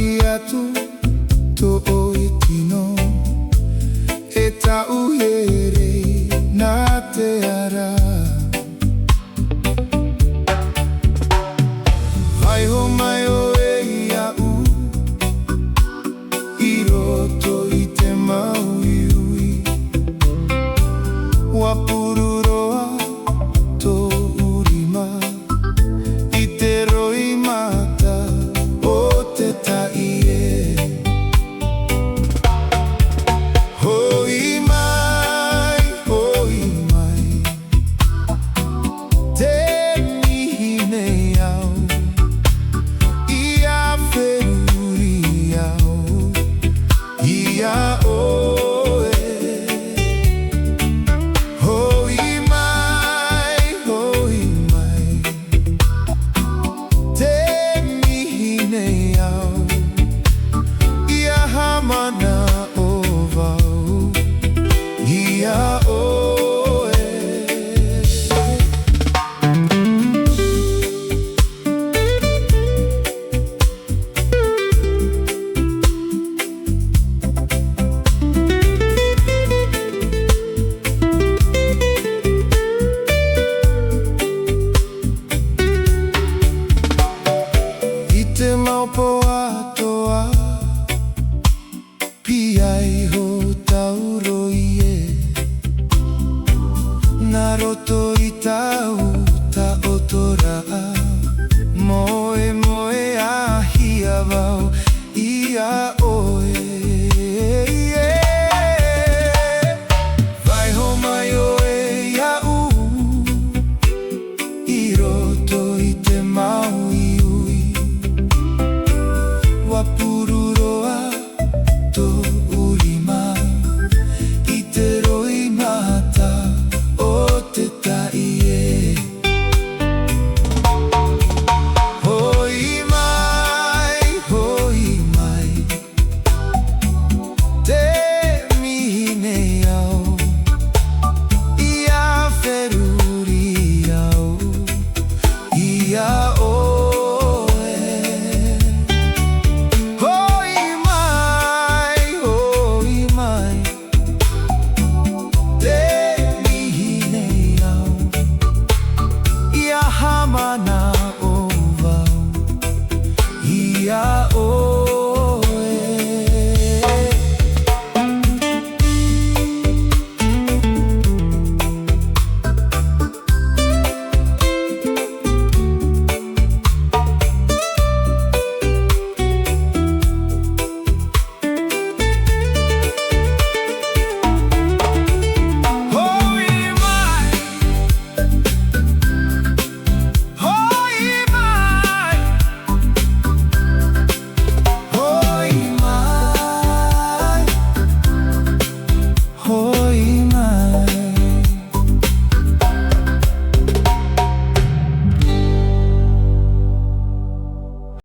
iatu to oitino eta uhere na te ara. Hai ho mai o e iau i roto i te mauiui wapururoa to urima i te roi mata o te taie. Hoi mai te mihine au ia feruri au ia oe. Hoi mai te mihine au ia hamana o vau ia